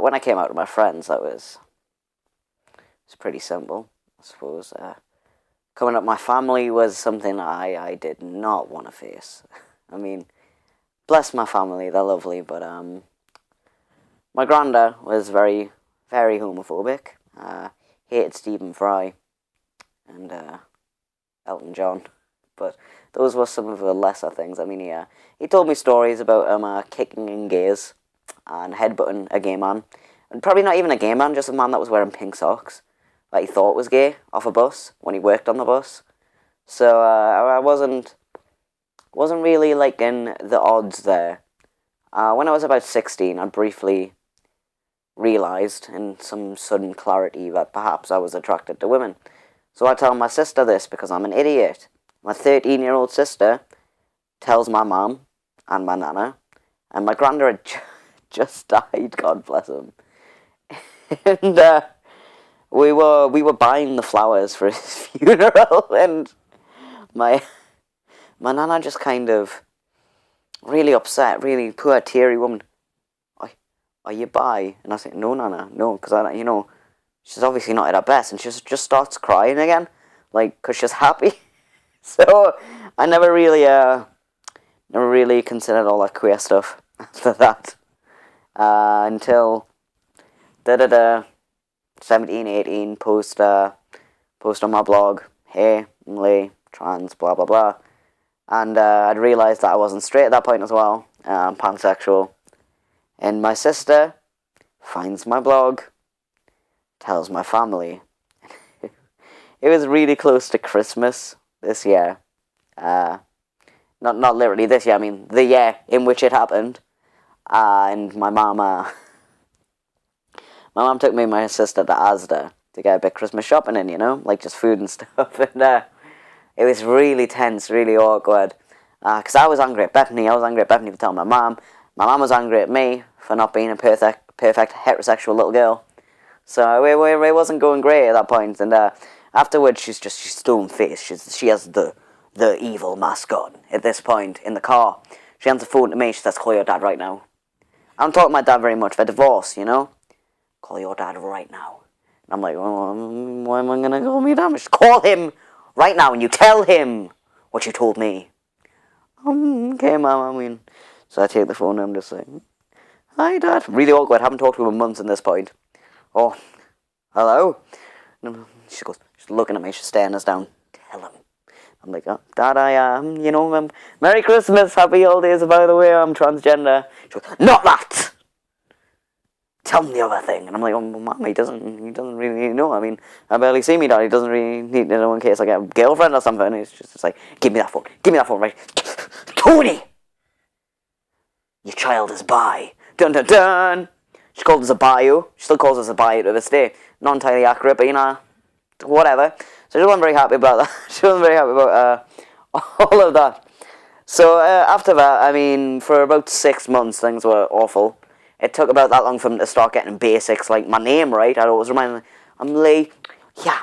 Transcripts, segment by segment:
when I came out to my friends, that was pretty simple, I suppose. Coming up, my family was something I did not want to face. I mean, bless my family, they're lovely, but my granddad was very, very homophobic. Hated Stephen Fry and Elton John, but those were some of the lesser things. I mean, he told me stories about kicking in gays and headbutting a gay man, and probably not even a gay man, just a man that was wearing pink socks that he thought was gay off a bus when he worked on the bus. So I wasn't really liking the odds there. When I was about 16, I briefly realised in some sudden clarity that perhaps I was attracted to women. So I tell my sister this because I'm an idiot. My 13-year-old sister tells my mum and my nana, and my granddad had just died, God bless him. And we were buying the flowers for his funeral, and my nana just kind of really upset, really poor, teary woman. Are you bi? And I said, no, nana, no, because she's obviously not at her best, and she just starts crying again, like, because she's happy. So I never really considered all that queer stuff after that, until 17, 18, post on my blog, hey, I'm lay, trans, blah, blah, blah. And I'd realised that I wasn't straight at that point as well, pansexual. And my sister finds my blog, tells my family. It was really close to Christmas this year. Not literally this year, I mean the year in which it happened. And my mum took me and my sister to Asda to get a bit Christmas shopping in, like just food and stuff. And it was really tense, really awkward. Because I was angry at Bethany. I was angry at Bethany for telling my mum. My mum was angry at me for not being a perfect heterosexual little girl. So it wasn't going great at that point. And afterwards, she's stone-faced. She has the evil mascot at this point in the car. She hands the phone to me. She says, call your dad right now. I don't talk to my dad very much. They're divorced, Call your dad right now. And I'm like, why am I going to call me dad? Just call him right now and you tell him what you told me. Okay, Mum, I mean... So I take the phone and I'm just like, hi, Dad. Really awkward. Haven't talked to him in months at this point. Oh, hello? And she goes, she's looking at me. She's staring us down. Tell him. I'm like, oh, Dad, I am, Merry Christmas, happy holidays, by the way, I'm transgender. She goes, not that! Tell him the other thing. And I'm like, oh, Mum, he doesn't really know. I mean, I barely see me, Dad. He doesn't really need to know in case I get a girlfriend or something. It's just like, give me that phone, right? Tony! Your child is bi. Dun dun dun! She called us a bio. She still calls us a bio to this day. Not entirely accurate, but whatever. So she wasn't very happy about that. She wasn't very happy about all of that. So after that, I mean, for about 6 months, things were awful. It took about that long for them to start getting basics, like my name right. I'd always remind them, I'm Lee. Yeah,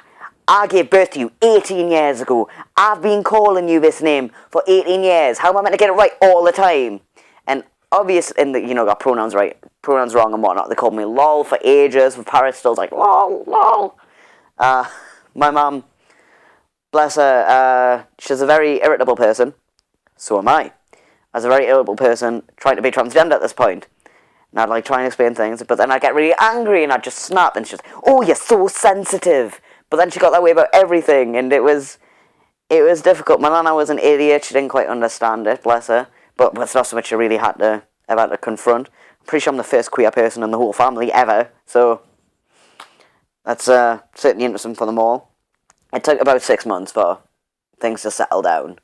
I gave birth to you 18 years ago. I've been calling you this name for 18 years. How am I meant to get it right all the time? And obvious got pronouns right, pronouns wrong and whatnot. They called me lol for ages. With Paris still like lol. My mum, bless her, she's a very irritable person. So am I. As a very irritable person, trying to be transgender at this point. And I'd try and explain things, but then I'd get really angry and I'd just snap and she's like, oh, you're so sensitive. But then she got that way about everything and it was difficult. My nana was an idiot. She didn't quite understand it, bless her. But it's not so much you really had to confront. I'm pretty sure I'm the first queer person in the whole family ever. So that's certainly interesting for them all. It took about 6 months for things to settle down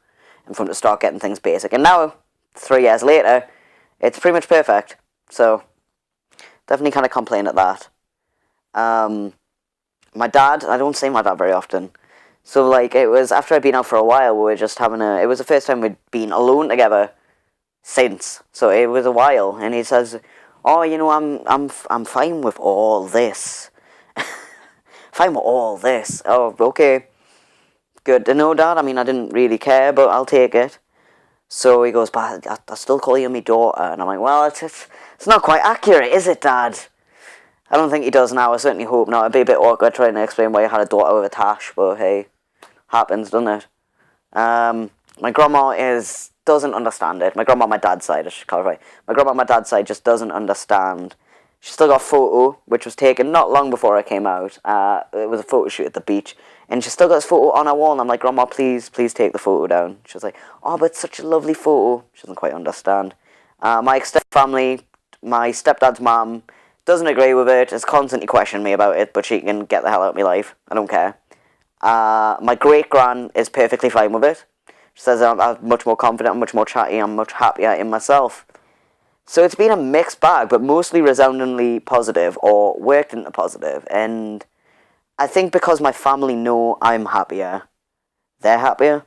and for them to start getting things basic. And now, 3 years later, it's pretty much perfect. So definitely kind of complain at that. My dad, I don't see my dad very often. So it was after I'd been out for a while, we were just having it was the first time we'd been alone together since. So it was a while, and he says, oh, I'm fine with all this. Fine with all this. Oh, okay. Good to know, Dad. I mean, I didn't really care, but I'll take it. So he goes, but I still call you my daughter. And I'm like, well, it's not quite accurate, is it, Dad? I don't think he does now. I certainly hope not. It'd be a bit awkward trying to explain why he had a daughter with a tash, but hey, happens, doesn't it? My grandma doesn't understand it. My grandma on my dad's side, I should clarify. My grandma on my dad's side just doesn't understand. She's still got a photo, which was taken not long before I came out. It was a photo shoot at the beach. And she's still got this photo on her wall, and I'm like, Grandma, please take the photo down. She was like, oh, but it's such a lovely photo. She doesn't quite understand. My extended family, my stepdad's mum, doesn't agree with it, is constantly questioning me about it, but she can get the hell out of my life. I don't care. My great-gran is perfectly fine with it. She says I'm much more confident, I'm much more chatty, I'm much happier in myself. So it's been a mixed bag, but mostly resoundingly positive, or worked into positive. And I think because my family know I'm happier, they're happier.